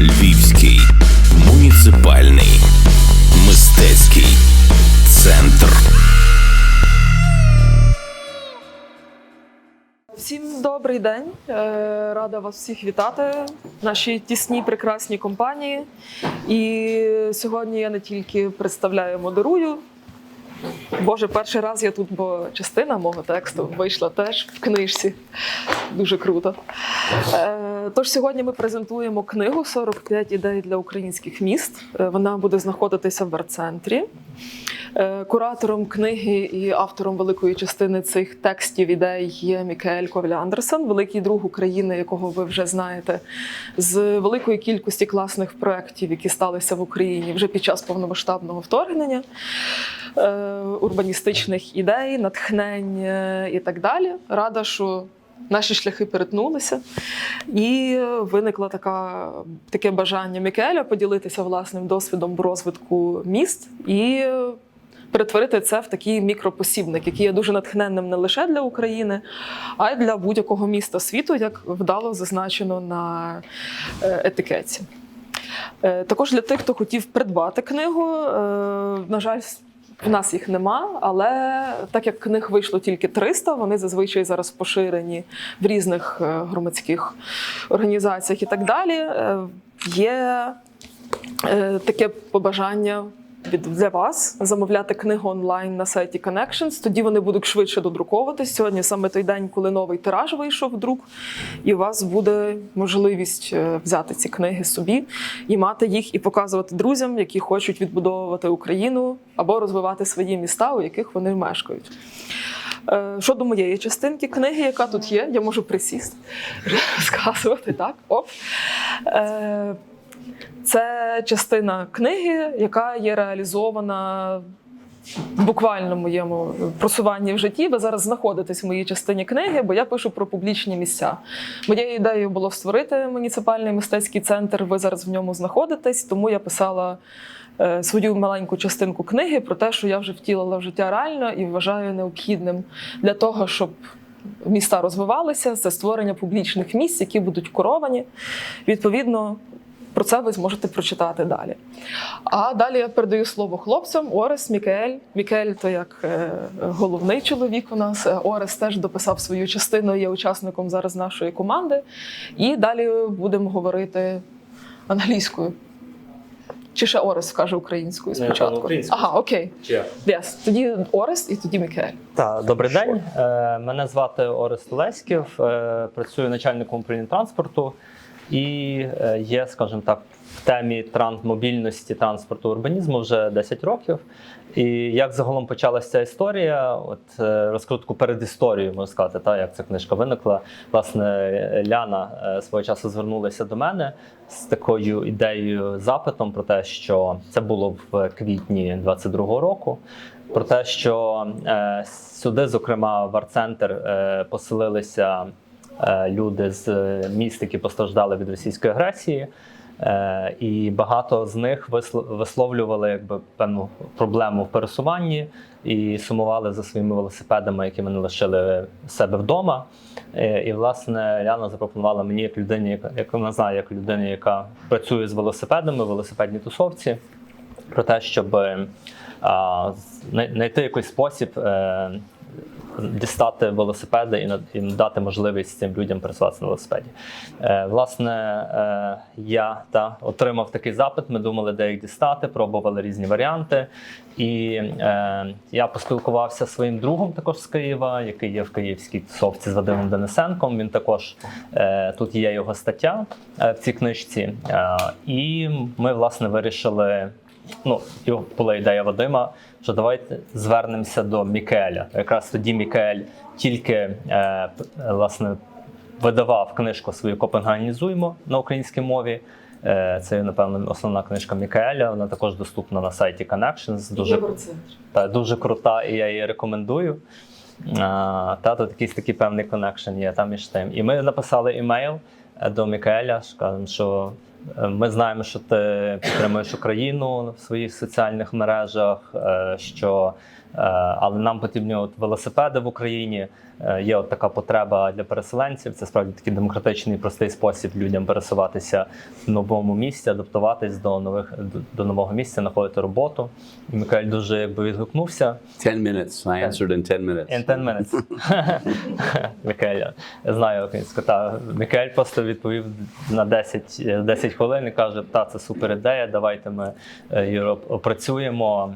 Львівський муніципальний мистецький центр. Всім добрий день. Рада вас всіх вітати в нашій тісній прекрасній компанії. І сьогодні я не тільки представляю, модерую. Боже, перший раз я тут, бо частина мого тексту вийшла теж в книжці. Дуже круто. Тож сьогодні ми презентуємо книгу «45 ідей для українських міст». Вона буде знаходитися в арт-центрі. Куратором книги і автором великої частини цих текстів ідей є Мікаель Колвілл-Андерсен, великий друг України, якого ви вже знаєте, з великої кількості класних проєктів, які сталися в Україні вже під час повномасштабного вторгнення, урбаністичних ідей, натхнень і так далі. Рада, що наші шляхи перетнулися, і виникло таке бажання Мікаеля поділитися власним досвідом в розвитку міст і перетворити це в такий мікропосібник, який є дуже натхненним не лише для України, а й для будь-якого міста світу, як вдало зазначено на етикетці. Також для тих, хто хотів придбати книгу, на жаль, в нас їх нема, але так як книг вийшло тільки 300, вони зазвичай зараз поширені в різних громадських організаціях і так далі, є таке побажання для вас замовляти книгу онлайн на сайті Connections, тоді вони будуть швидше додруковуватись. Сьогодні саме той день, коли новий тираж вийшов в друк, і у вас буде можливість взяти ці книги собі і мати їх і показувати друзям, які хочуть відбудовувати Україну або розвивати свої міста, у яких вони мешкають. Щодо моєї частинки книги, яка тут є, я можу присісти, розказувати, так? Оп. Це частина книги, яка є реалізована в буквальному моєму просуванні в житті. Ви зараз знаходитесь в моїй частині книги, бо я пишу про публічні місця. Моєю ідеєю було створити муніципальний мистецький центр, ви зараз в ньому знаходитесь, тому я писала свою маленьку частинку книги про те, що я вже втілила в життя реально і вважаю необхідним для того, щоб міста розвивалися, це створення публічних місць, які будуть куровані. Відповідно, про це ви зможете прочитати далі. А далі я передаю слово хлопцям. Орес, Мікаель. Мікаель – то як головний чоловік у нас. Орес теж дописав свою частину, є учасником зараз нашої команди. І далі будемо говорити англійською. Чи ще Орес скаже українською спочатку? Українською. Ага, окей. Yes. Тоді Орес і тоді Мікаель. Так, добрий день. Мене звати Орес Толеськів, працюю начальником управління транспорту. І є, скажімо так, в темі мобільності, транспорту, урбанізму вже 10 років. І як загалом почалася ця історія, розкрутку перед історією, можна сказати, як ця книжка виникла. Власне, Ляна свого часу звернулася до мене з такою ідеєю, запитом про те, що це було в квітні 22-го року, про те, що сюди, зокрема, в арт-центр поселилися люди з міст, які постраждали від російської агресії, і багато з них висловлювали певну проблему в пересуванні і сумували за своїми велосипедами, які вони лишили себе вдома. І, власне, Ляна запропонувала мені, як людині, як вона знає, як людині, яка працює з велосипедами в велосипедній тусовці, про те, щоб знайти якийсь спосіб дістати велосипеди і дати можливість цим людям пересуватися на велосипеді. Власне, я отримав такий запит, ми думали, де їх дістати, пробували різні варіанти. І я поспілкувався зі своїм другом також з Києва, який є в київській тусовці з Вадимом Денисенком. Він також, тут є його стаття в цій книжці. І ми, власне, вирішили, була ідея Вадима, що давайте звернемося до Мікаеля. Якраз тоді Мікаель тільки, власне, видавав книжку свою «Копенгагенізуємо» на українській мові. Це, напевно, основна книжка Мікаеля. Вона також доступна на сайті Connections. Дуже крута, і я її рекомендую. Тут якийсь такий певний коннекшн є там між тим. І ми написали імейл до Мікаеля, кажемо, що ми знаємо, що ти підтримуєш Україну в своїх соціальних мережах, але нам потрібні велосипеди в Україні. Є така потреба для переселенців. Це справді такий демократичний, простий спосіб людям пересуватися в новому місці, адаптуватись до нового місця, знаходити роботу. І Мікаель дуже відгукнувся. 10 minutes. I answered in 10 minutes. In 10 minutes. Мікаель, я знаю українську. Мікаель просто відповів на 10 хвилин і каже, це супер ідея, давайте ми її опрацюємо.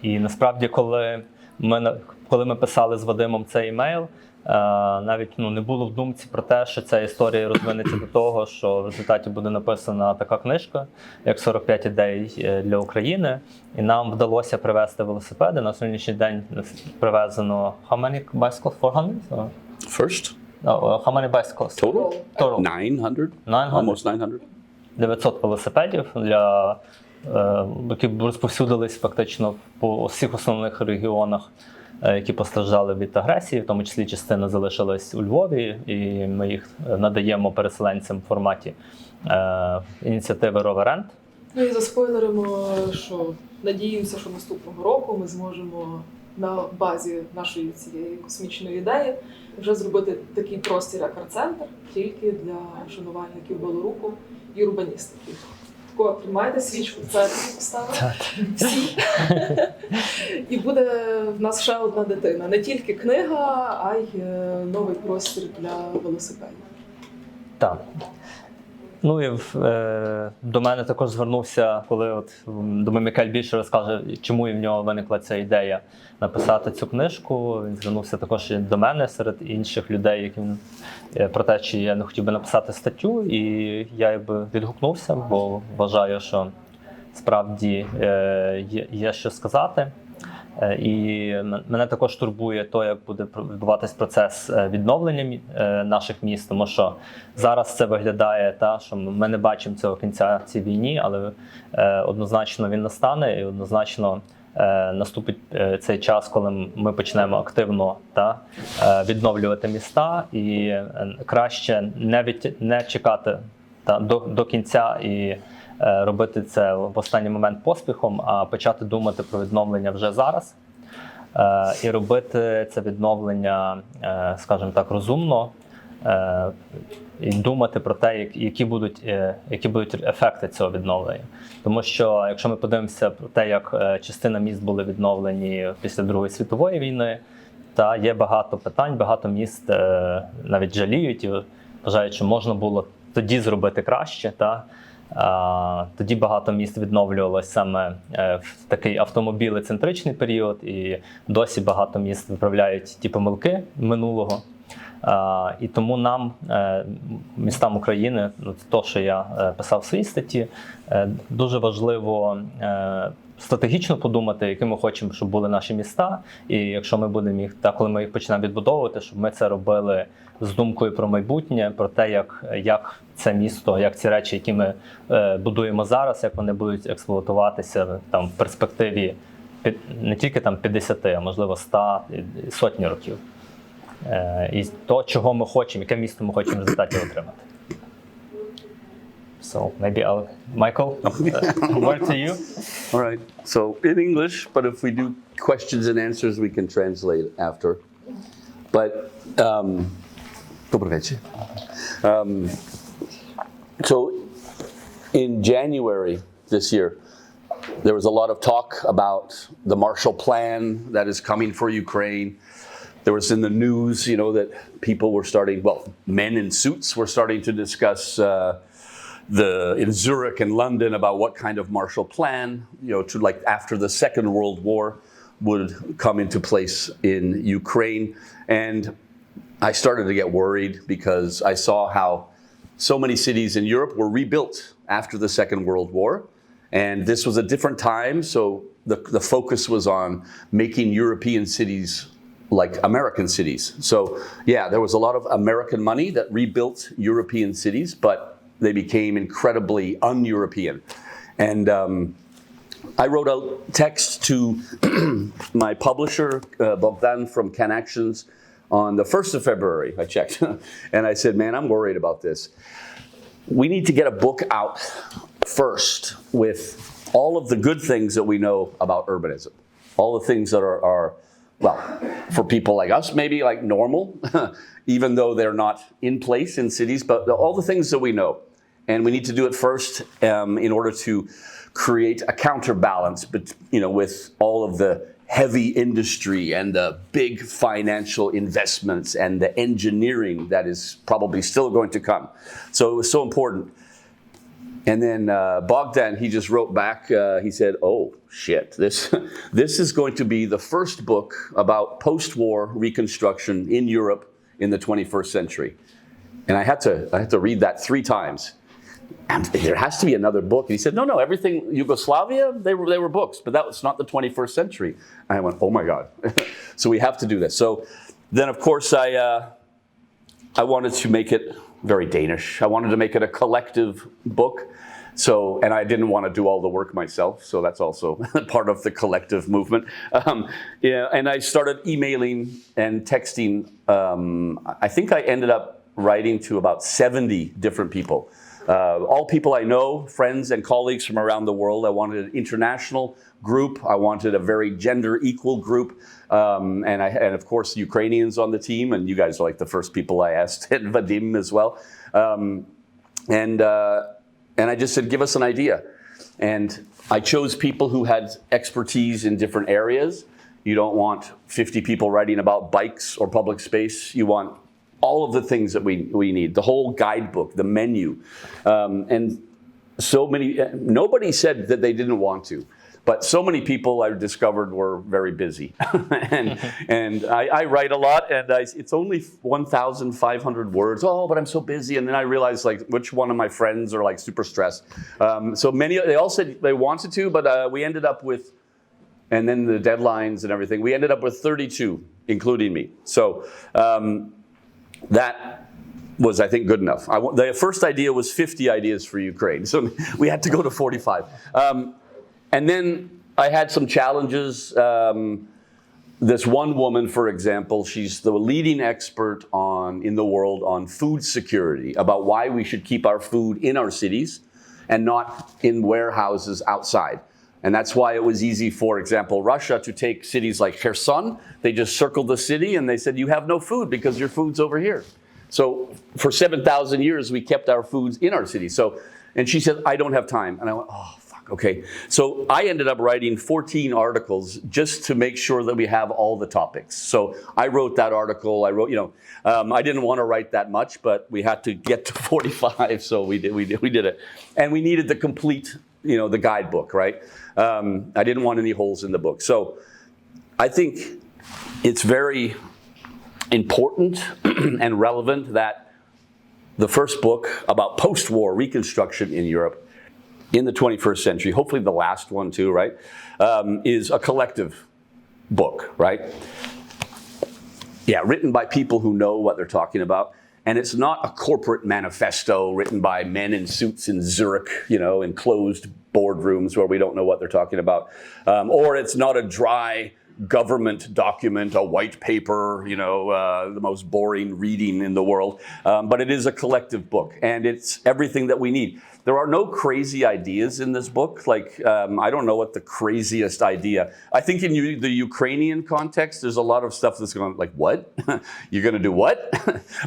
І насправді, коли ми писали з Вадимом цей емейл, навіть не було в думці про те, що ця історія розвинеться до того, що в результаті буде написана така книжка, як 45 ідей для України. І нам вдалося привезти велосипеди. На сьогоднішній день привезено how many bicycles? 400? First? How many bicycles? Total? 900? Almost 900. 900 велосипедів, які розповсюдились фактично по всіх основних регіонах, які постраждали від агресії, в тому числі частина залишилась у Львові, і ми їх надаємо переселенцям в форматі ініціативи Rover-Rent. Ну і заспойлеримо, що надіємося, що наступного року ми зможемо на базі нашої цієї космічної ідеї вже зробити такий простір, як арт-центр, тільки для шанувальників велоруху і урбаністики. Тако, тримайте свічку, це поставили всі. І буде в нас ще одна дитина. Не тільки книга, а й новий простір для велосипедів. Так. Ну і до мене також звернувся, коли думаю, Мікаель більше розкаже, чому і в нього виникла ця ідея написати цю книжку. Він звернувся також і до мене серед інших людей, про те, чи я не хотів би написати статтю. І я відгукнувся, бо вважаю, що справді є що сказати. І мене також турбує те, як буде відбуватись процес відновлення наших міст, тому що зараз це виглядає що ми не бачимо цього кінця цій війні, але однозначно він настане і однозначно наступить цей час, коли ми почнемо активно відновлювати міста, і краще не чекати до кінця і робити це в останній момент поспіхом, а почати думати про відновлення вже зараз і робити це відновлення, скажімо так, розумно, і думати про те, які будуть ефекти цього відновлення. Тому що, якщо ми подивимося про те, як частина міст були відновлені після Другої світової війни, є багато питань, багато міст навіть жаліють і вважають, що можна було тоді зробити краще. Тоді багато міст відновлювалося саме в такий автомобілецентричний період, і досі багато міст виправляють ті помилки минулого. І тому нам, містам України, те, що я писав в своїй статті, дуже важливо стратегічно подумати, якими ми хочемо, щоб були наші міста. І якщо ми будемо їх, коли ми їх почнемо відбудовувати, щоб ми це робили з думкою про майбутнє, про те, як це місто, як ці речі, які ми будуємо зараз, як вони будуть експлуатуватися в перспективі не тільки 50, а можливо 100, сотні років. І то, чого ми хочемо, яке місто ми хочемо в результаті отримати. So maybe Michael, word to you. All right. So in English, but if we do questions and answers, we can translate after. But добрий вечір. So in January this year, there was a lot of talk about the Marshall Plan that is coming for Ukraine. There was in the news, that people were starting, men in suits were starting to discuss in Zurich and London about what kind of Marshall Plan, to after the Second World War would come into place in Ukraine. And I started to get worried because I saw how so many cities in Europe were rebuilt after the Second World War. And this was a different time, so the focus was on making European cities like American cities. So yeah, there was a lot of American money that rebuilt European cities, but they became incredibly un-European. And I wrote a text to my publisher, Bogdan from CanActions, on the 1st of February, I checked. And I said, man, I'm worried about this. we need to get a book out first with all of the good things that we know about urbanism. All the things that are well, for people like us, maybe like normal, even though they're not in place in cities, but all the things that we know. And we need to do it first in order to create a counterbalance, but with all of the heavy industry and the big financial investments and the engineering that is probably still going to come. So it was so important. And then Bogdan, he just wrote back, he said, oh shit, this is going to be the first book about post-war reconstruction in Europe in the 21st century. And I had to read that 3 times. And there has to be another book. And he said, no, everything, Yugoslavia, they were books, but that was not the 21st century. And I went, oh my God. So we have to do this. So then, of course, I wanted to make it very Danish. I wanted to make it a collective book. So, and I didn't want to do all the work myself, so that's also part of the collective movement. And I started emailing and texting. I think I ended up writing to about 70 different people. All people I know, friends and colleagues from around the world. I wanted an international group. I wanted a very gender equal group. And of course, Ukrainians on the team, and you guys are like the first people I asked, and Vadim as well. And I just said, give us an idea. And I chose people who had expertise in different areas. You don't want 50 people writing about bikes or public space. You want all of the things that we need, the whole guidebook, the menu. And so many, nobody said that they didn't want to. But so many people I discovered were very busy. and I write a lot, and it's only 1,500 words. Oh, but I'm so busy. And then I realized, like, which one of my friends are, like, super stressed. So they all said they wanted to, but we ended up with, and then the deadlines and everything, we ended up with 32, including me. So that was, I think, good enough. The first idea was 50 ideas for Ukraine. So we had to go to 45. And then I had some challenges. This one woman, for example, she's the leading expert in the world on food security, about why we should keep our food in our cities and not in warehouses outside. And that's why it was easy, for example, Russia to take cities like Kherson. They just circled the city and they said, you have no food because your food's over here. So for 7,000 years, we kept our foods in our cities. And she said, I don't have time. And I went, oh, okay, so I ended up writing 14 articles just to make sure that we have all the topics. So I wrote that article. I didn't want to write that much, but we had to get to 45, so we did it. And we needed the complete, the guidebook, right? I didn't want any holes in the book. So I think it's very important and relevant that the first book about post-war reconstruction in Europe in the 21st century, hopefully the last one too, right, is a collective book, right? Yeah, written by people who know what they're talking about. And it's not a corporate manifesto written by men in suits in Zurich, in closed boardrooms where we don't know what they're talking about. Or it's not a dry government document, a white paper, the most boring reading in the world. But it is a collective book, and it's everything that we need. There are no crazy ideas in this book. Like, I don't know what the craziest idea. I think in the Ukrainian context, there's a lot of stuff that's going like, what? You're going to do what?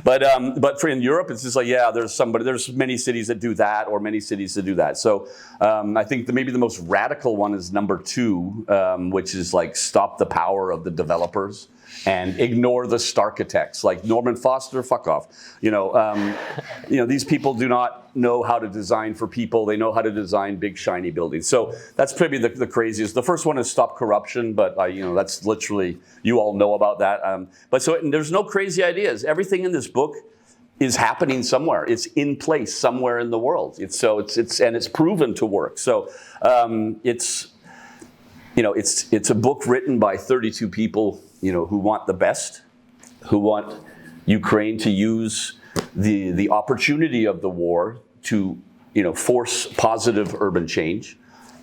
But in Europe, it's just like, yeah, there's many cities that do that, or many cities that do that. So I think maybe the most radical one is number 2, which is like stop the power of the developers and ignore the starchitects, like Norman Foster, fuck off. These people do not know how to design for people. They know how to design big, shiny buildings. So that's probably the craziest. The first one is stop corruption, but that's literally, you all know about that. There's no crazy ideas. Everything in this book is happening somewhere. It's in place somewhere in the world. It's proven to work. So it's a book written by 32 people, who want the best, who want Ukraine to use the opportunity of the war to, force positive urban change.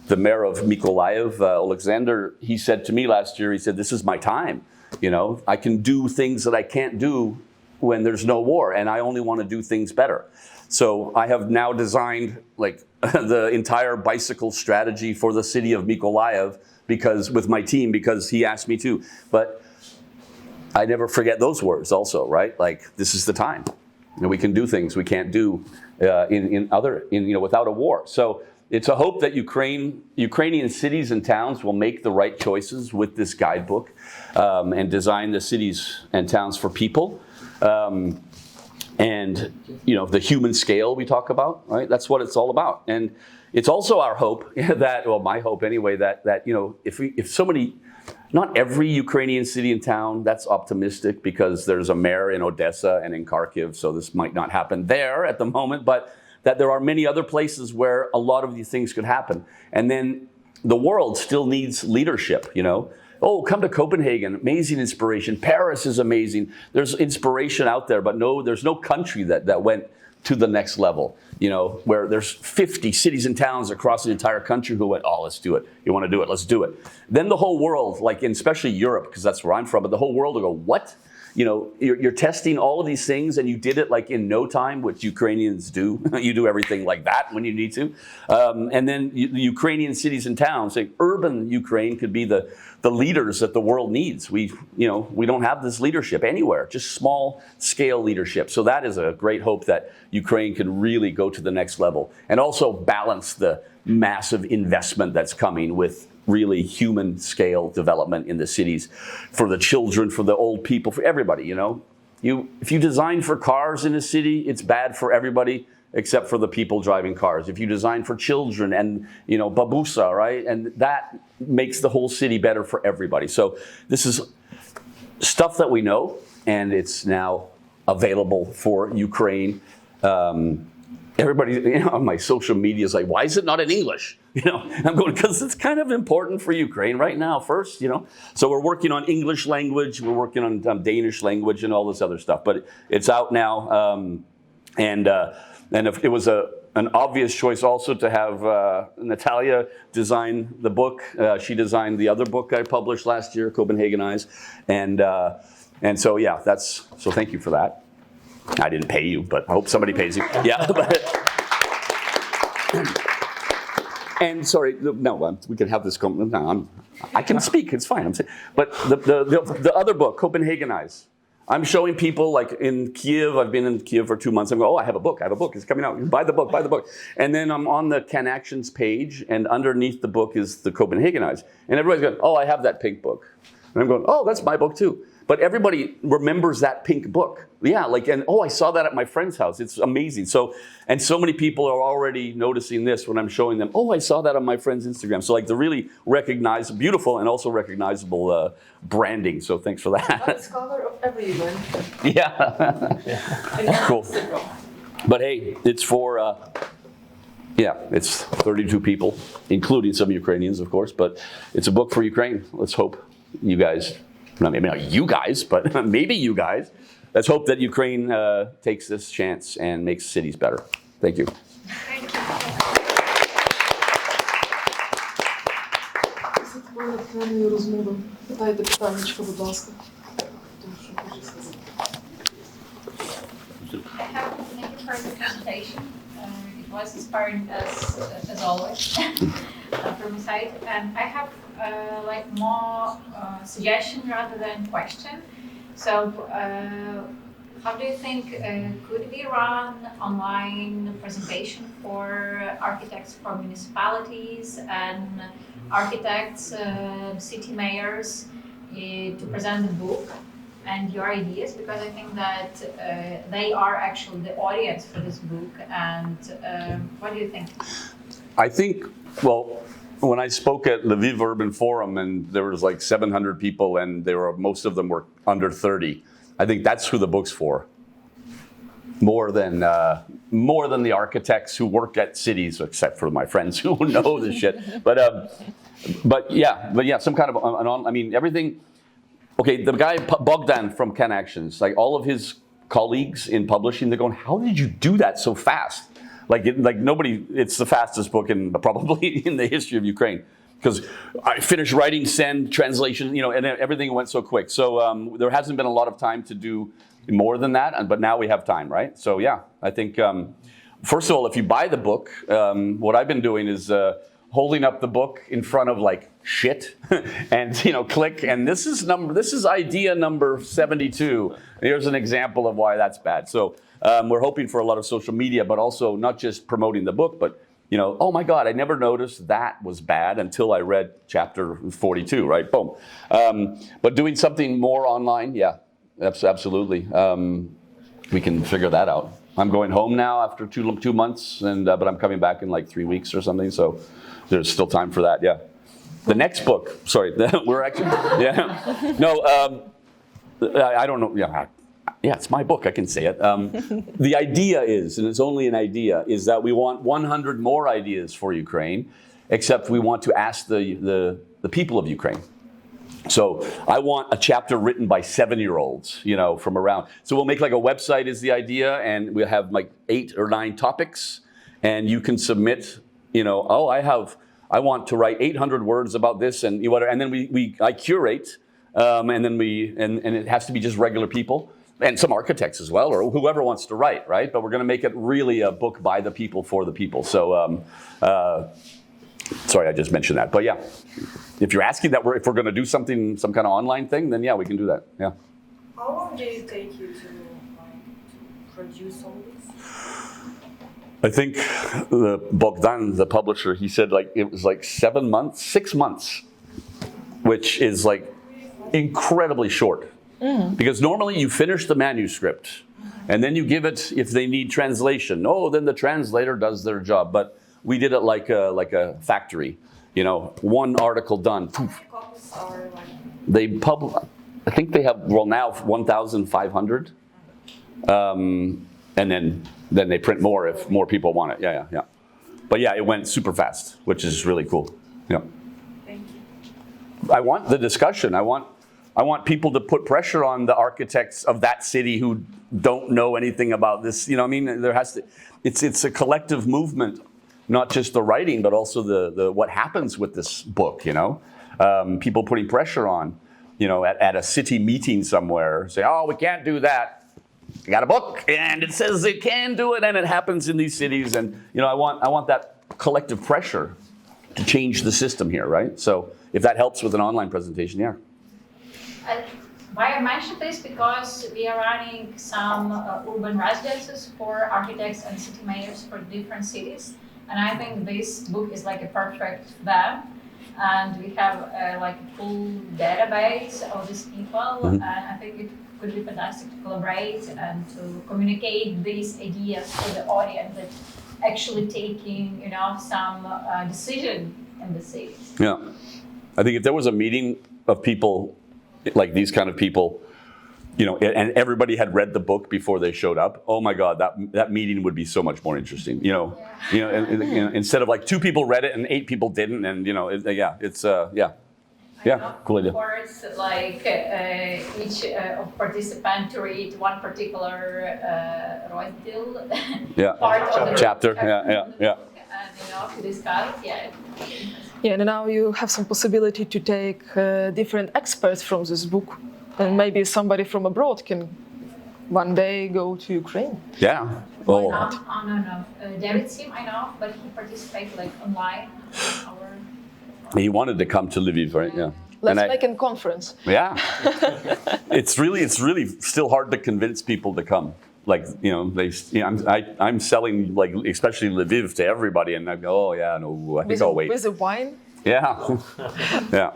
The mayor of Mykolaiv, Alexander, he said to me last year, he said, this is my time. I can do things that I can't do when there's no war, and I only want to do things better. So I have now designed like the entire bicycle strategy for the city of Mykolaiv with my team, because he asked me to. But I never forget those words also, right? Like, this is the time. We can do things we can't do without a war. So it's a hope that Ukrainian cities and towns will make the right choices with this guidebook and design the cities and towns for people. And the human scale we talk about, right? That's what it's all about. And it's also our hope that, well, my hope anyway, that if so many, not every Ukrainian city and town, that's optimistic because there's a mayor in Odessa and in Kharkiv, so this might not happen there at the moment, but that there are many other places where a lot of these things could happen. And then the world still needs leadership, Oh, come to Copenhagen, amazing inspiration. Paris is amazing. There's inspiration out there, but there's no country that went to the next level, where there's 50 cities and towns across the entire country who went, oh, let's do it. You want to do it? Let's do it. Then the whole world, like especially Europe, because that's where I'm from, but the whole world will go, what? You're testing all of these things, and you did it like in no time, which Ukrainians do. You do everything like that when you need to. And then the Ukrainian cities and towns, like urban Ukraine could be the leaders that the world needs. We don't have this leadership anywhere, just small scale leadership. So that is a great hope that Ukraine can really go to the next level and also balance the massive investment that's coming with really human scale development in the cities for the children, for the old people, for everybody, If you design for cars in a city, it's bad for everybody except for the people driving cars. If you design for children and, babusa, right? And that makes the whole city better for everybody. So this is stuff that we know, and it's now available for Ukraine. Everybody on my social media is like, why is it not in English? I'm going, because it's kind of important for Ukraine right now first, So we're working on English language, we're working on Danish language and all this other stuff, but it's out now. And if it was an obvious choice also to have Natalia design the book. She designed the other book I published last year, Copenhagenized. And so, yeah, so thank you for that. I didn't pay you, but I hope somebody pays you. Yeah. And sorry, no, we can have this. No, I can speak. It's fine. But the other book, Copenhagenized, I'm showing people like in Kiev. I've been in Kiev for 2 months. I'm going, oh, I have a book. It's coming out. Buy the book. And then I'm on the Can Actions page, and underneath the book is the Copenhagenized. And everybody's going, oh, I have that pink book. And I'm going, oh, that's my book too. But everybody remembers that pink book. Yeah, I saw that at my friend's house. It's amazing. So many people are already noticing this when I'm showing them, oh, I saw that on my friend's Instagram. So the really beautiful and also recognizable branding. So thanks for that. That's cover of every event. Yeah. Cool. But hey, it's for, it's 32 people, including some Ukrainians, of course. But it's a book for Ukraine. Let's hope you guys... maybe not you guys, but maybe you guys. Let's hope that Ukraine takes this chance and makes cities better. Thank you. Питайте питаннячко, будь ласка. Thank you for the presentation. It was inspiring as always from my side. And I have more suggestion rather than question. So how do you think could we run online presentation for architects for municipalities and architects, city mayors to present the book and your ideas? Because I think that they are actually the audience for this book. And what do you think? I think, when I spoke at Lviv Urban Forum and there was 700 people and most of them were under 30, I think that's who the book's for. More than the architects who work at cities, except for my friends who know this shit. But yeah, some kind of everything. Okay, the guy Bogdan from Can Actions, all of his colleagues in publishing, they're going, how did you do that so fast? Nobody, it's the fastest book probably in the history of Ukraine. because I finished writing, send, translation, and everything went so quick. So there hasn't been a lot of time to do more than that, but now we have time, right? So yeah, I think, first of all, if you buy the book, what I've been doing is holding up the book in front of like shit and, click, and this is idea number 72. Here's an example of why that's bad. So we're hoping for a lot of social media, but also not just promoting the book, but oh my God, I never noticed that was bad until I read chapter 42, right? Boom. But doing something more online, yeah, absolutely. We can figure that out. I'm going home now after 2 months, but I'm coming back in like 3 weeks or something, so there's still time for that, yeah. The next book, sorry, we're actually, yeah. No, I don't know, yeah, it's my book, I can say it. The idea is, and it's only an idea, is that we want 100 more ideas for Ukraine, except we want to ask the people of Ukraine. So I want a chapter written by 7-year-olds, from around. So we'll make like a website is the idea, and we'll have like 8 or 9 topics, and you can submit, I want to write 800 words about this, and whatever, and then I curate, and then and it has to be just regular people. And some architects as well, or whoever wants to write, right? But we're going to make it really a book by the people for the people. So, sorry, I just mentioned that. But yeah, if you're asking that if we're going to do something, some kind of online thing, then yeah, we can do that. Yeah. How long did it take you to produce all this? I think Bogdan, the publisher, he said it was 7 months, 6 months, which is incredibly short. Because normally you finish the manuscript and then you give it if they need translation. Then the translator does their job. But we did it like a factory, one article done. Copies are They I think they have, now 1,500. And then they print more if more people want it. Yeah. But yeah, it went super fast, which is really cool. Yeah. Thank you. I want the discussion. I want people to put pressure on the architects of that city who don't know anything about this. There has to. It's a collective movement, not just the writing, but also the what happens with this book. People putting pressure on, at a city meeting somewhere, say, oh, we can't do that. I got a book, and it says they can do it, and it happens in these cities. And I want that collective pressure to change the system here, right? So if that helps with an online presentation, yeah. Why I mentioned this because we are running some urban residences for architects and city mayors for different cities, and I think this book is a perfect them. And we have a full database of these people, and I think it could be fantastic to collaborate and to communicate these ideas to the audience that actually taking some decision in the city. Yeah, I think if there was a meeting of people. Like these kind of people, and everybody had read the book before they showed up. Oh my God, that meeting would be so much more interesting. Instead of 2 people read it and 8 people didn't, and cool idea. Of course, each participant to read one particular part of the chapter. Yeah. And to discuss. Yeah, and now you have some possibility to take different experts from this book, and maybe somebody from abroad can one day go to Ukraine. Yeah. Why not? No. David Sim, I know, but he participated online. He wanted to come to Lviv, right? Yeah. Let's make a conference. Yeah. It's really still hard to convince people to come. I'm selling especially Lviv to everybody, and I go, oh yeah, no, I think I'll wait. With the wine? Yeah. Yeah.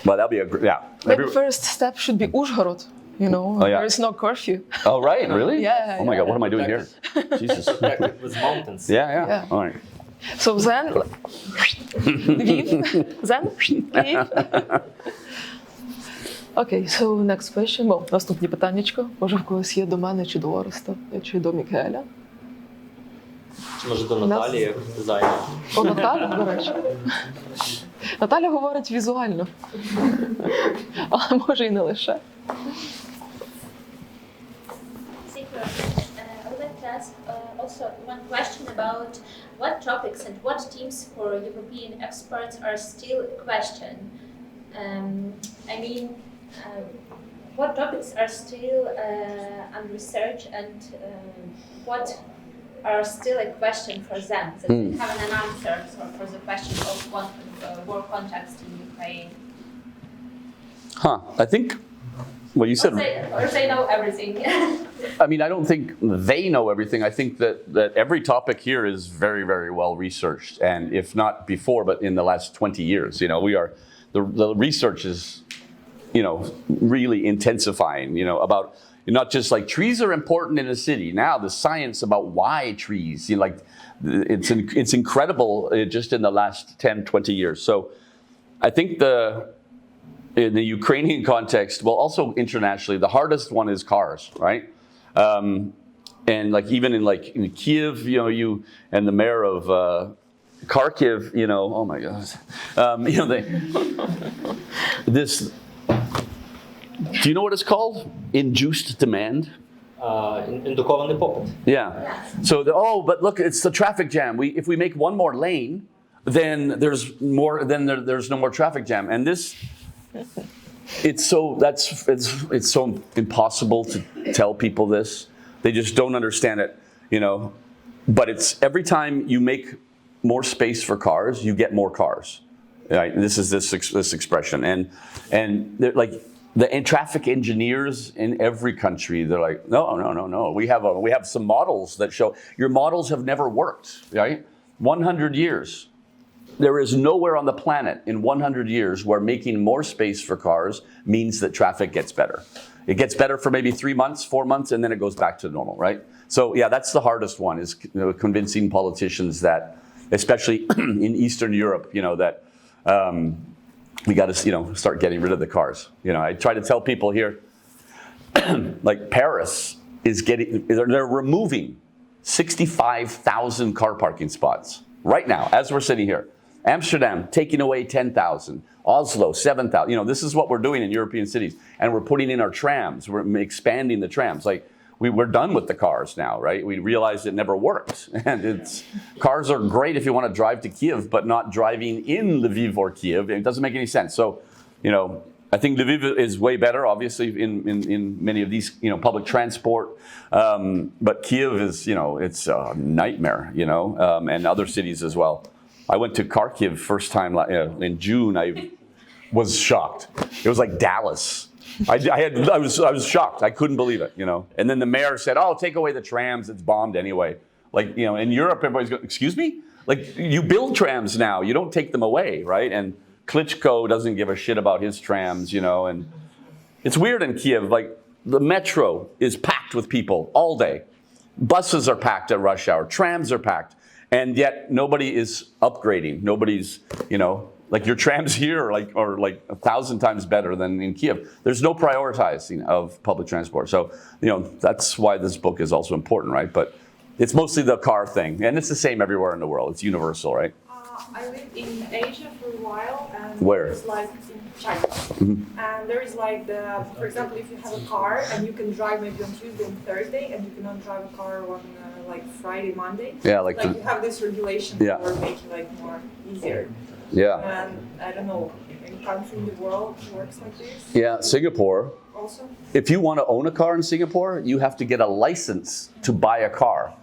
But that'll be The first step should be Uzhhorod. There is no curfew. Oh right, really? Yeah. Oh my God, what am I doing here? Jesus. With mountains. Yeah. All right. So then, Lviv. Lviv. Окей, so next question. Наступне питаннячко. Може, в когось є до мене, чи до Ореста, чи до Мікаеля? Може, до Наталі, як дизайнер. О, Наталя, до речі. Наталя говорить візуально. Але може і не лише. I would like to ask also one question about what topics and what themes for European experts are still a question. What topics are still under research and what are still a question for them that they haven't an answer for the question of war context in Ukraine? I think what you said. Or they know everything. I mean, I don't think they know everything. I think that every topic here is very, very well researched, and if not before, but in the last 20 years, the research is, really intensifying, about not just like trees are important in a city. Now the science about why trees, it's incredible just in the last 10, 20 years. So I think in the Ukrainian context, well, also internationally, the hardest one is cars, right? And like even in Kiev, you and the mayor of Kharkiv, oh my God, this. Do you know what it's called? Induced demand. Індукований попит. Yeah. So but look, it's the traffic jam. If we make one more lane, then there's more. Then there's no more traffic jam. And this. It's so impossible to tell people this. They just don't understand it, But it's every time you make more space for cars, you get more cars. Right? This is this expression, and they're like the traffic engineers in every country. They're like, no. We have some models that show your models have never worked. Right? 100 years. There is nowhere on the planet in 100 years where making more space for cars means that traffic gets better. It gets better for maybe 3 months, 4 months, and then it goes back to normal, right? So yeah, that's the hardest one, is convincing politicians that, especially in Eastern Europe, that we got to start getting rid of the cars. I try to tell people here, like Paris is they're removing 65,000 car parking spots right now as we're sitting here. Amsterdam taking away 10,000. Oslo 7,000. This is what we're doing in European cities, and we're putting in our trams. We're expanding the trams. Like we're done with the cars now, right? We realized it never worked, and cars are great if you want to drive to Kiev, but not driving in Lviv or Kiev. It doesn't make any sense. So, I think Lviv is way better, obviously, in many of these, public transport. But Kiev is, it's a nightmare, and other cities as well. I went to Kharkiv first time in June. I was shocked. It was like Dallas. I was shocked. I couldn't believe it, And then the mayor said, take away the trams. It's bombed anyway. Like, in Europe, everybody's going, excuse me? Like, you build trams now. You don't take them away, right? And Klitschko doesn't give a shit about his trams, and it's weird in Kiev. Like, the metro is packed with people all day. Buses are packed at rush hour. Trams are packed. And yet nobody is upgrading. Nobody's, like your trams here are like 1,000 times better than in Kiev. There's no prioritizing of public transport. So, that's why this book is also important, right? But it's mostly the car thing. And it's the same everywhere in the world. It's universal, right? I lived in Asia for a while, and Where? It's like in China. And there is like for example, if you have a car and you can drive maybe on Tuesday and Thursday, and you cannot drive a car on like Friday, Monday. Yeah, like you have this regulation for making more easier. Yeah. And I don't know, any country in the world works like this. Yeah, Singapore. Also. If you want to own a car in Singapore, you have to get a license to buy a car.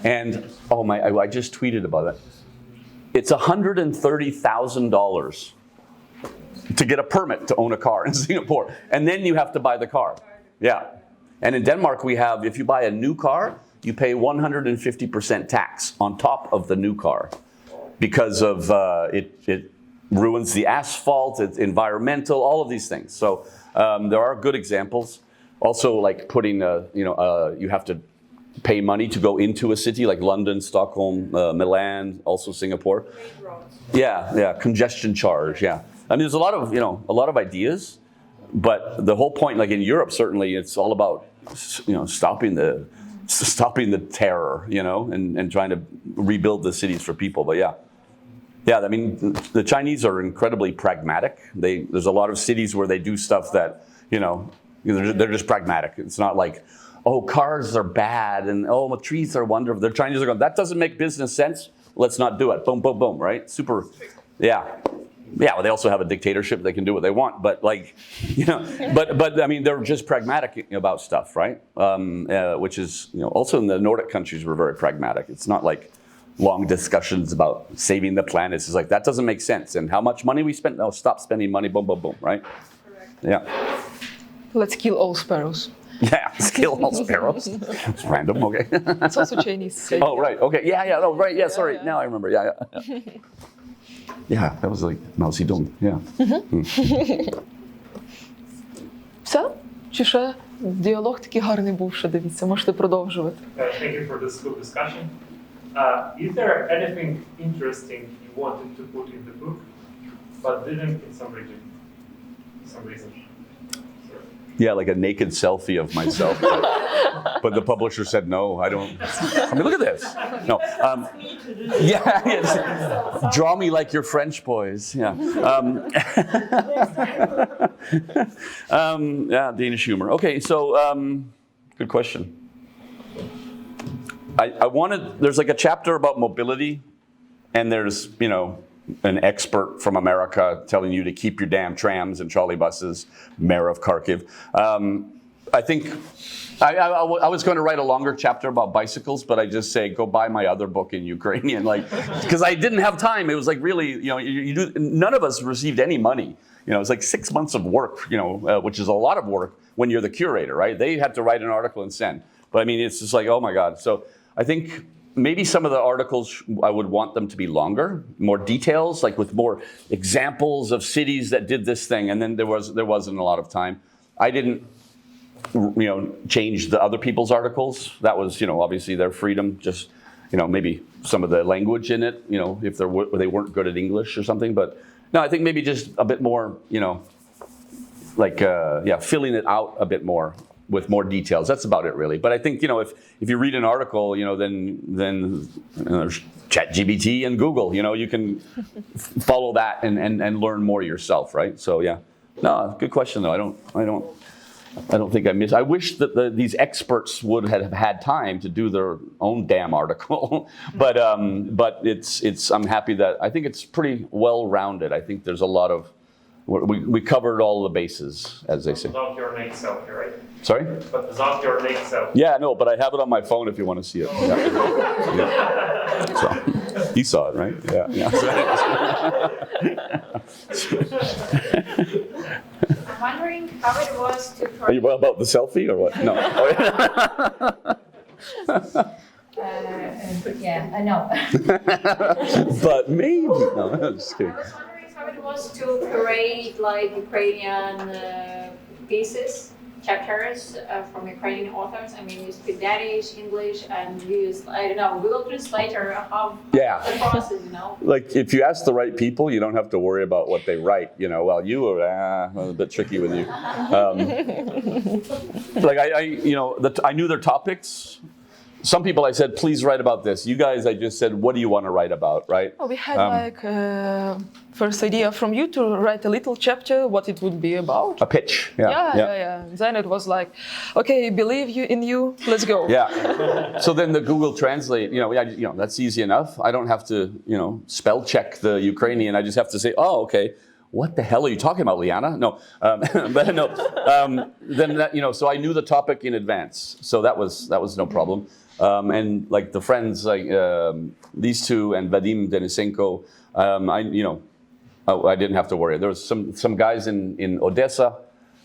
And I just tweeted about it. It's $130,000 to get a permit to own a car in Singapore. And then you have to buy the car. Yeah. And in Denmark, we have, if you buy a new car, you pay 150% tax on top of the new car because of it ruins the asphalt, it's environmental, all of these things. So there are good examples. Also, like putting, you have to pay money to go into a city like London, Stockholm, Milan, also Singapore. Yeah, congestion charge. Yeah, I mean, there's a lot of ideas, but the whole point, like in Europe, certainly, it's all about stopping the terror, and trying to rebuild the cities for people. But yeah, I mean, the Chinese are incredibly pragmatic. There's a lot of cities where they do stuff that they're just pragmatic. It's not like, oh, cars are bad, and oh, trees are wonderful. They're trying to go, that doesn't make business sense. Let's not do it. Boom, boom, boom, right? Super, yeah. Yeah, well, they also have a dictatorship. They can do what they want, but like, you know, but I mean, they're just pragmatic about stuff, right? Which is, you know, also in the Nordic countries, we're very pragmatic. It's not like long discussions about saving the planet. It's like, that doesn't make sense. And how much money we spent? No, stop spending money, boom, boom, boom, right? Correct. Yeah. Let's kill all sparrows. Yeah, kill all sparrows. It's random, okay. It's also Chinese. Oh, right, okay, yeah, oh, right, yeah, sorry, now I remember, yeah. Yeah, that was like Mao Zedong, yeah. Все? Чи ще діалог такий гарний був, що дивіться, можете продовжувати. Thank you for this good discussion. Is there anything interesting you wanted to put in the book, but didn't in some reason? Yeah, like a naked selfie of myself. But the publisher said, no, I don't. I mean, look at this. No. Yeah, yes. Draw me like your French boys. Yeah. Yeah, Danish humor. Okay, so good question. I wanted, there's like a chapter about mobility, and there's, you know, an expert from America telling you to keep your damn trams and trolley buses, mayor of Kharkiv. I think I was going to write a longer chapter about bicycles, but I just say go buy my other book in Ukrainian, like, because I didn't have time. It was like really, you know, you do. None of us received any money. You know, it's like 6 months of work, you know, which is a lot of work when you're the curator, right? They had to write an article and send. But I mean, it's just like, oh my God. So I think maybe some of the articles, I would want them to be longer, more details, like with more examples of cities that did this thing. And then there wasn't a lot of time. I didn't, you know, change the other people's articles. That was, you know, obviously their freedom. Just, you know, maybe some of the language in it, you know, if they weren't good at English or something. But no, I think maybe just a bit more, you know, like, yeah, filling it out a bit more with more details. That's about it, really. But I think, you know, if you read an article, you know, then there's ChatGPT and Google. You know, you can follow that and learn more yourself, right? So yeah, no, good question though. I don't think I missed. I wish that these experts would have had time to do their own damn article, but it's. I'm happy that I think it's pretty well rounded. I think there's a lot of. We covered all the bases, as they say. Without your name selfie, right? Sorry? But without your name selfie. Yeah, no, but I have it on my phone if you want to see it. Yeah. Yeah. So, you saw it, right? Yeah. I'm wondering how it was to Are you about the selfie or what? No. yeah, I know. But maybe. No, I'm just kidding. I was wondering how it was to curate like Ukrainian pieces, chapters from Ukrainian authors. I mean, you speak Danish, English, and you use, I don't know, Google Translator, how the process, you know? Like, if you ask the right people, you don't have to worry about what they write, you know. Well, you were a bit tricky with you. Like, I you know, I knew their topics. Some people I said, please write about this. You guys, I just said, what do you want to write about, right? Well, we had like first idea from you to write a little chapter, what it would be about. A pitch, Yeah. Then it was like, okay, believe in you, let's go. Yeah. So then the Google Translate, you know, that's easy enough. I don't have to, you know, spell check the Ukrainian. I just have to say, oh, okay. What the hell are you talking about, Liana? No, but no. Then that, you know, so I knew the topic in advance, so that was no problem. And like the friends, like these two and Vadim Denisenko, I didn't have to worry. There was some guys in Odessa,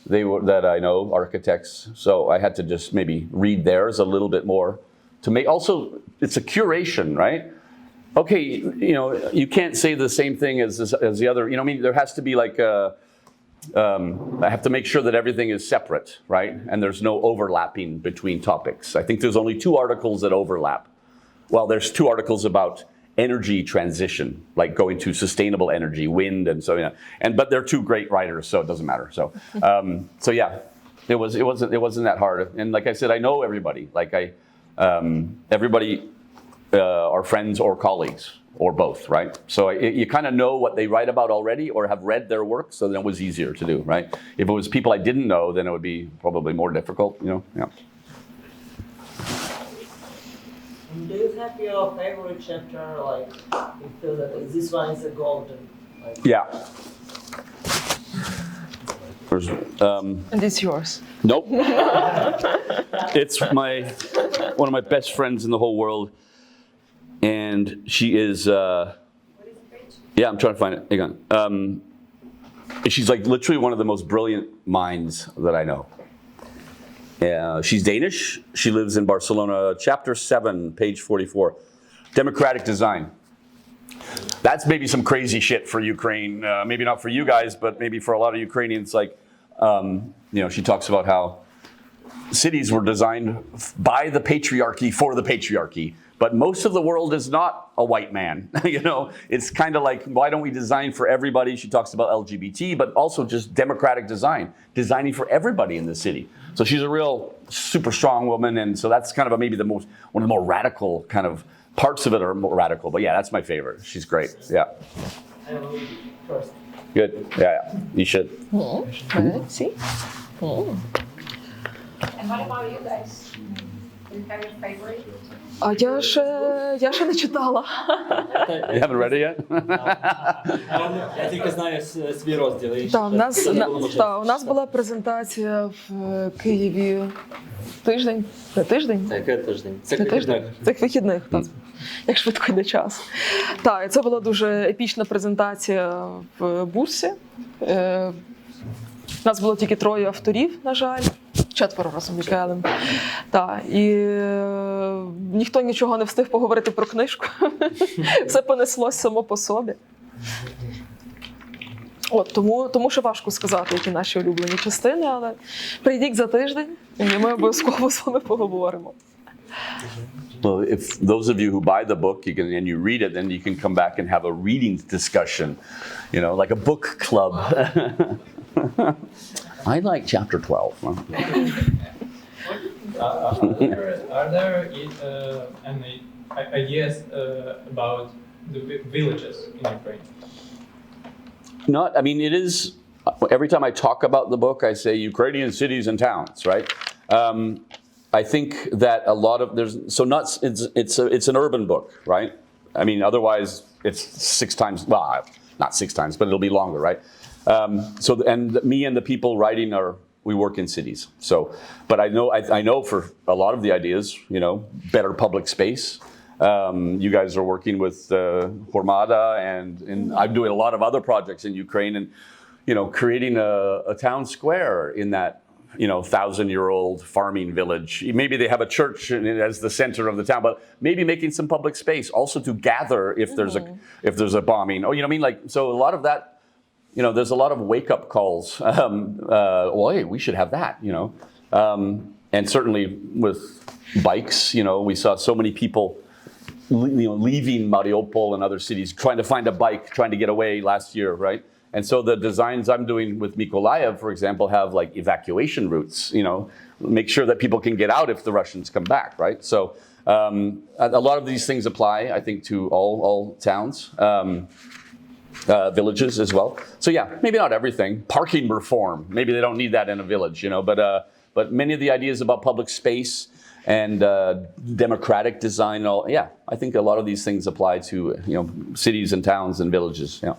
that I know, architects. So I had to just maybe read theirs a little bit more to make. Also, it's a curation, right? Okay, you know, you can't say the same thing as the other. You know, I mean, there has to be like I have to make sure that everything is separate, right? And there's no overlapping between topics. I think there's only 2 articles that overlap. Well, there's 2 articles about energy transition, like going to sustainable energy, wind, and so, you know. But they're 2 great writers, so it doesn't matter. So yeah, it wasn't that hard. And like I said, I know everybody. Like everybody are friends or colleagues. Or both, right? So you kind of know what they write about already or have read their work, so then it was easier to do, right? If it was people I didn't know, then it would be probably more difficult, you know? Yeah. you have your favorite chapter? Like, you feel that this one is a golden. Like, Yeah. And it's yours. Nope. It's one of my best friends in the whole world, and she is. Yeah, I'm trying to find it. Hang on. She's like literally one of the most brilliant minds that I know. She's Danish. She lives in Barcelona. Chapter 7, page 44. Democratic design. That's maybe some crazy shit for Ukraine. Maybe not for you guys, but maybe for a lot of Ukrainians. Like, she talks about how cities were designed by the patriarchy for the patriarchy. But most of the world is not a white man. It's kind of like, why don't we design for everybody? She talks about LGBT, but also just democratic design, designing for everybody in the city. So she's a real super strong woman, and so that's kind of maybe one of the more radical kind of parts of it are more radical. But yeah, that's my favorite. She's great. Yeah. I will read first. Good. Yeah, you should. See? And what about you guys? Do you have your favorite? А я ще не читала. You haven't read it yet? Я тільки знаю свій розділ. У нас була презентація в Києві тиждень. Не тиждень? Це який тиждень? Це вихідних. Цих вихідних. Як швидко йде час. Так, і це була дуже епічна презентація в бурсі. У нас було тільки 3 авторів, на жаль. 4 разом з Мікаелем. Так, і ніхто нічого не встиг поговорити про книжку. Все понеслось само по собі. Тому що важко сказати, які наші улюблені частини, але прийдіть за тиждень, і ми обов'язково з вами поговоримо. Well, if those of you who buy the book, and you read it, then you can come back and have a reading discussion, like a book club. I like chapter 12. Are there any ideas about the villages in Ukraine? It is, every time I talk about the book, I say Ukrainian cities and towns, right? I think that a lot of, it's an urban book, right? Otherwise it's 6 times, well, not 6 times, but it'll be longer, right? And me and the people writing we work in cities. But I know for a lot of the ideas, better public space. You guys are working with Hormata, and I'm doing a lot of other projects in Ukraine, and creating a town square in that 1,000-year-old farming village. Maybe they have a church as the center of the town, but maybe making some public space also to gather if there's a bombing. So a lot of that. There's a lot of wake-up calls. Hey, we should have that, And certainly with bikes, we saw so many people, leaving Mariupol and other cities, trying to find a bike, trying to get away last year, right? And so the designs I'm doing with Mykolaiv, for example, have like evacuation routes, make sure that people can get out if the Russians come back, right? So a lot of these things apply, I think, to all towns. Villages as well. So yeah, maybe not everything. Parking reform, maybe they don't need that in a village, but many of the ideas about public space and democratic design, I think a lot of these things apply to cities and towns and villages. Yeah.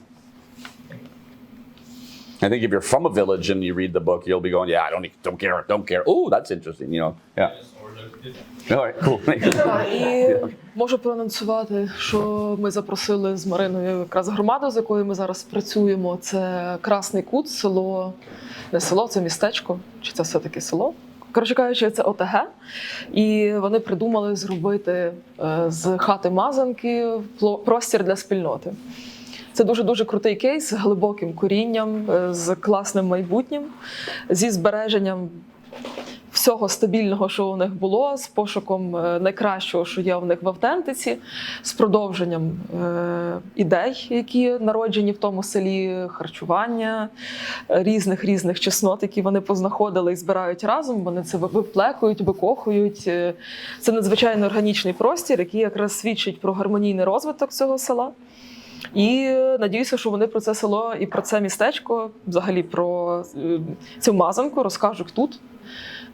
I think if you're from a village and you read the book, you'll be going, I don't care. Oh, that's interesting, Yeah. All right, cool. І можу проанонсувати, що ми запросили з Мариною якраз громаду, з якою ми зараз працюємо. Це Красний Кут, село, не село, це містечко, чи це все-таки село? Коротше кажучи, це ОТГ. І вони придумали зробити з хати Мазанки простір для спільноти. Це дуже-дуже крутий кейс з глибоким корінням, з класним майбутнім, зі збереженням всього стабільного, що у них було, з пошуком найкращого, що є у них в автентиці, з продовженням ідей, які народжені в тому селі, харчування, різних чеснот, які вони познаходили і збирають разом, вони це виплекують, викохують. Це надзвичайно органічний простір, який якраз свідчить про гармонійний розвиток цього села. І надіюся, що вони про це село і про це містечко, взагалі про цю Мазанку розкажуть тут.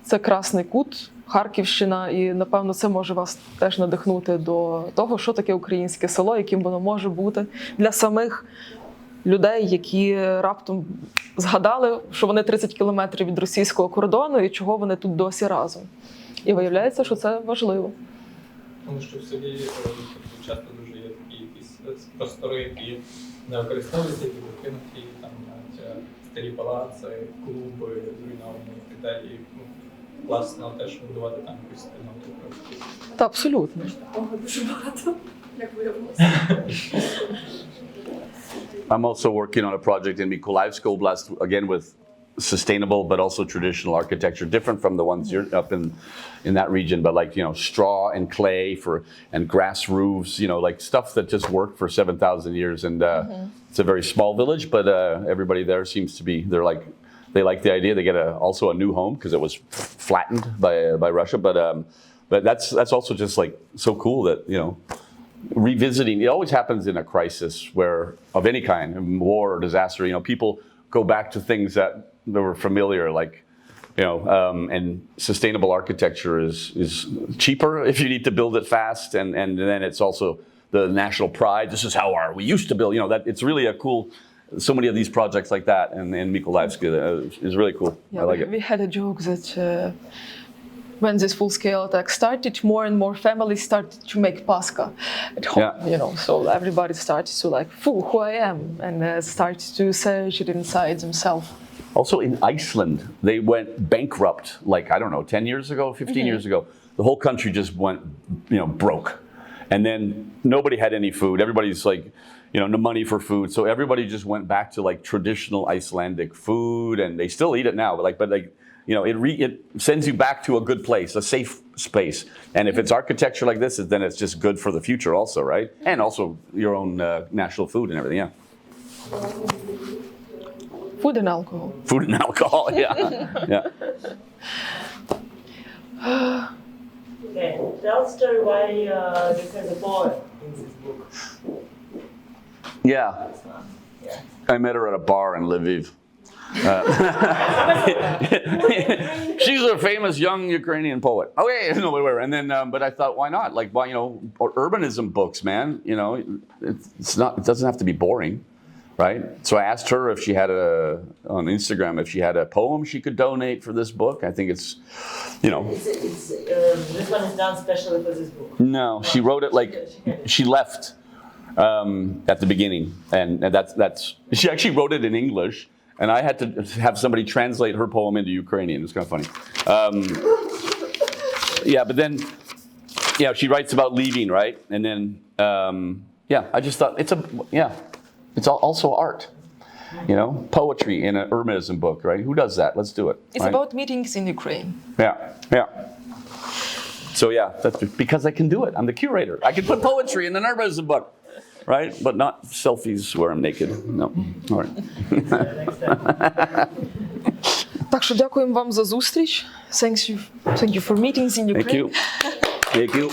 Це Красний Кут, Харківщина, і, напевно, це може вас теж надихнути до того, що таке українське село, яким воно може бути для самих людей, які раптом згадали, що вони 30 кілометрів від російського кордону і чого вони тут досі разом. І виявляється, що це важливо. Тому що в селі часто дуже є такі якісь простори, які не використовуються, які покинуті, там старі палаци, клуби зруйновані і так далі. Класно теж будувати там якусь спільноту. Та абсолютно. Такого дуже багато, як виявилося. I'm also working on a project in Mykolaivsk Oblast, again with sustainable but also traditional architecture, different from the ones you're up in that region, but like, you know, straw and clay and grass roofs, you know, like stuff that just worked for 7,000 years. And it's a very small village, but everybody there seems to be, they like the idea. They get also a new home because it was flattened by Russia. But that's also just like so cool that, you know, revisiting, it always happens in a crisis where of any kind, war or disaster, you know, people go back to things that were familiar, like, you know, and sustainable architecture is cheaper if you need to build it fast, and then it's also the national pride. This is how we used to build, you know, that it's really a cool, so many of these projects like that, and Mykolaivsk is really cool. Yeah, I like it. We had a joke that when this full-scale attack started, more and more families started to make Pascha at home, you know, so everybody started to like, who I am, and started to search it inside themselves. Also in Iceland, they went bankrupt, like, I don't know, 10 years ago, 15 years ago. The whole country just went, you know, broke. And then nobody had any food. Everybody's like, you know, no money for food. So everybody just went back to like traditional Icelandic food, and they still eat it now, but like, you know, it sends you back to a good place, a safe space. And if it's architecture like this, then it's just good for the future also, right? And also your own national food and everything, yeah. Food and alcohol. Food and alcohol, yeah. Yeah. Okay, tell the story why this has a boy in this book. Yeah. I met her at a bar in Lviv. She's a famous young Ukrainian poet. Okay, no, wait. And then, but I thought, why not? Like, why, you know, urbanism books, man. You know, it doesn't have to be boring, right? So I asked her if she had on Instagram, if she had a poem she could donate for this book. I think it's, you know. This one is done specially for this book. No, she wrote it like she left at the beginning, and that's she actually wrote it in English. And I had to have somebody translate her poem into Ukrainian. It's kind of funny. Yeah, but then, yeah, she writes about leaving, right? And then, yeah, I just thought it's also art, you know, poetry in an urbanism book, right? Who does that? Let's do it. It's right? about meetings in Ukraine. Yeah. So yeah, that's because I can do it. I'm the curator. I can put poetry in an urbanism book. Right? But not selfies where I'm naked. No. All right. Так що дякуємо вам за зустріч. Thank you for meetings in Ukraine. Thank you.